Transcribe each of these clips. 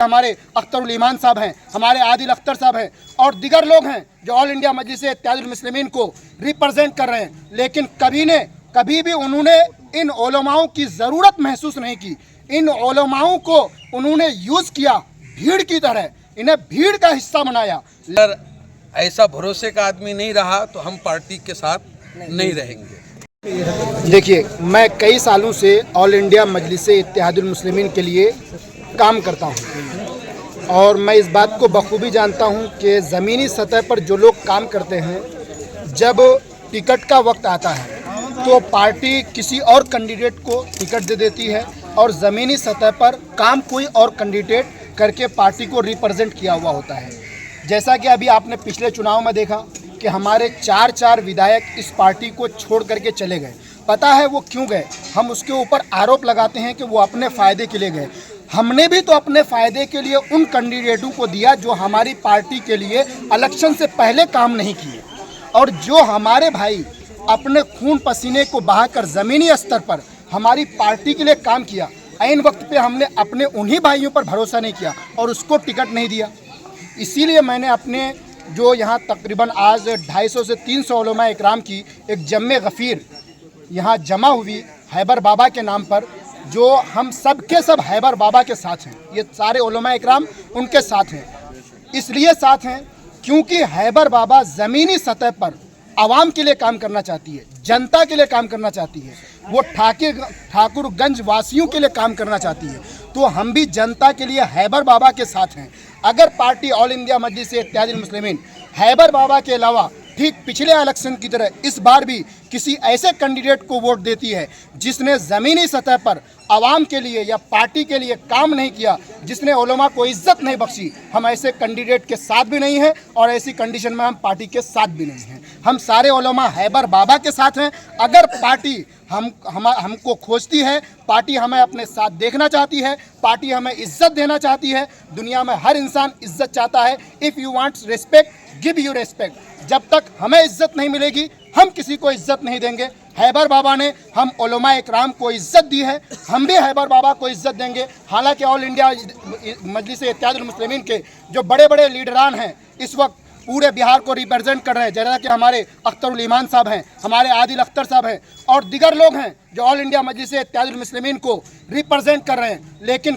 हमारे अख्तरुल ईमान साहब हैं, हमारे आदिल अख्तर साहब हैं और दिगर लोग हैं जो ऑल इंडिया मजलिस इत्तेहादुल मुस्लिमीन को रिप्रेजेंट कर रहे हैं। लेकिन कभी भी उन्होंने इन उलमाओं की ज़रूरत महसूस नहीं की। इन उलमाओं को उन्होंने यूज़ किया भीड़ की तरह, इन्हें भीड़ का हिस्सा बनाया। अगर ऐसा भरोसे का आदमी नहीं रहा तो हम पार्टी के साथ नहीं रहेंगे। देखिए, मैं कई सालों से ऑल इंडिया मजलिस इत्तेहादुल मुस्लिमीन के लिए काम करता हूं और मैं इस बात को बखूबी जानता हूं कि ज़मीनी सतह पर जो लोग काम करते हैं, जब टिकट का वक्त आता है तो पार्टी किसी और कैंडिडेट को टिकट दे देती है और ज़मीनी सतह पर काम कोई और कैंडिडेट करके पार्टी को रिप्रेजेंट किया हुआ होता है। जैसा कि अभी आपने पिछले चुनाव में देखा कि हमारे चार विधायक इस पार्टी को छोड़ करके चले गए। पता है वो क्यों गए? हम उसके ऊपर आरोप लगाते हैं कि वो अपने फ़ायदे के लिए गए। हमने भी तो अपने फ़ायदे के लिए उन कैंडिडेटों को दिया जो हमारी पार्टी के लिए इलेक्शन से पहले काम नहीं किए, और जो हमारे भाई अपने खून पसीने को बहाकर ज़मीनी स्तर पर हमारी पार्टी के लिए काम किया, ऐन वक्त पे हमने अपने उन्हीं भाइयों पर भरोसा नहीं किया और उसको टिकट नहीं दिया। इसीलिए मैंने अपने जो यहाँ तकरीबन आज 250 से 300 उलमा इकराम की एक जम्मे गफ़ीर यहाँ जमा हुई हैबर बाबा के नाम पर, जो हम सब के सब हैबर बाबा के साथ हैं। ये सारे उलमा इकराम उनके साथ हैं। इसलिए साथ हैं क्योंकि हैबर बाबा ज़मीनी सतह पर आवाम के लिए काम करना चाहती है, जनता के लिए काम करना चाहती है, वो ठाकुरगंज वासियों के लिए काम करना चाहती है। तो हम भी जनता के लिए हैबर बाबा के साथ हैं। अगर पार्टी ऑल इंडिया मजलिस इत्तेहादुल मुस्लिमीन हैबर बाबा के अलावा ठीक पिछले इलेक्शन की तरह इस बार भी किसी ऐसे कैंडिडेट को वोट देती है जिसने ज़मीनी सतह पर आवाम के लिए या पार्टी के लिए काम नहीं किया, जिसने उलमा को इज्जत नहीं बख्शी, हम ऐसे कैंडिडेट के साथ भी नहीं हैं और ऐसी कंडीशन में हम पार्टी के साथ भी नहीं हैं। हम सारे उलमा हैबर बाबा के साथ हैं। अगर पार्टी हमको खोजती है, पार्टी हमें अपने साथ देखना चाहती है, पार्टी हमें इज्जत देना चाहती है। दुनिया में हर इंसान इज्जत चाहता है। If you want respect give you respect. जब तक हमें इज्जत नहीं मिलेगी हम किसी को इज्जत नहीं देंगे। हैबर बाबा ने हम उलमा इकराम को इज्जत दी है, हम भी हैबर बाबा को इज्जत देंगे। हालांकि ऑल इंडिया मजलिस इत्तेहादुल मुस्लिमीन के जो बड़े बड़े लीडरान हैं इस वक्त पूरे बिहार को रिप्रेजेंट कर रहे हैं, जैसा कि हमारे अख्तरुल ईमान साहब हैं, हमारे आदिल अख्तर साहब हैं और दिगर लोग हैं जो ऑल इंडिया मजलिस इत्तेहादुल मुस्लिमीन को रिप्रेजेंट कर रहे हैं। लेकिन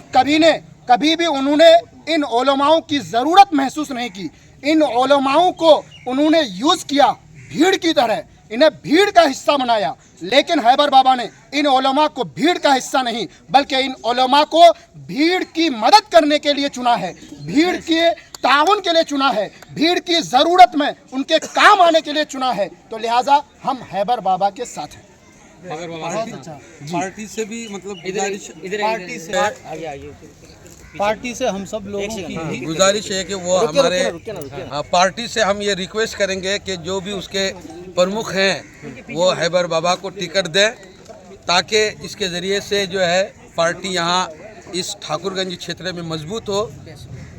कभी भी उन्होंने इन उलमाओं की ज़रूरत महसूस नहीं की। इन उलमाओं को उन्होंने यूज़ किया भीड़ की तरह, इन्हें भीड़ का हिस्सा बनाया। लेकिन हैबर बाबा ने इन उलमा को भीड़ का हिस्सा नहीं बल्कि इन उलमा को भीड़ की मदद करने के लिए चुना है, भीड़ के ताउन के लिए चुना है, भीड़ की ज़रूरत में उनके काम आने के लिए चुना है। तो लिहाजा हम हैबर बाबा के साथ हैं। पार्टी से भी मतलब पार्टी से हम सब लोगों की गुजारिश है कि वो हमारे पार्टी से हम ये रिक्वेस्ट करेंगे कि जो भी उसके प्रमुख हैं वो हैबर बाबा को टिकट दें, ताकि इसके ज़रिए से जो है पार्टी यहाँ इस ठाकुरगंज क्षेत्र में मजबूत हो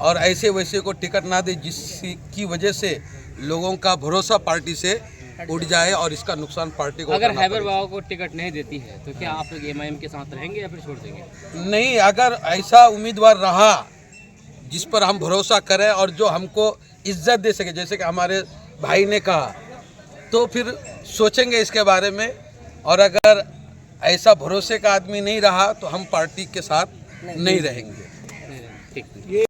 और ऐसे वैसे को टिकट ना दे जिसकी वजह से लोगों का भरोसा पार्टी से उठ जाए और इसका नुकसान पार्टी को। अगर हैबर बाबा को टिकट नहीं देती है तो क्या आप लोग एमआईएम के साथ रहेंगे या फिर छोड़ देंगे? नहीं, अगर ऐसा उम्मीदवार रहा जिस पर हम भरोसा करें और जो हमको इज्जत दे सके, जैसे कि हमारे भाई ने कहा, तो फिर सोचेंगे इसके बारे में। और अगर ऐसा भरोसे का आदमी नहीं रहा तो हम पार्टी के साथ नहीं रहेंगे। ठीक।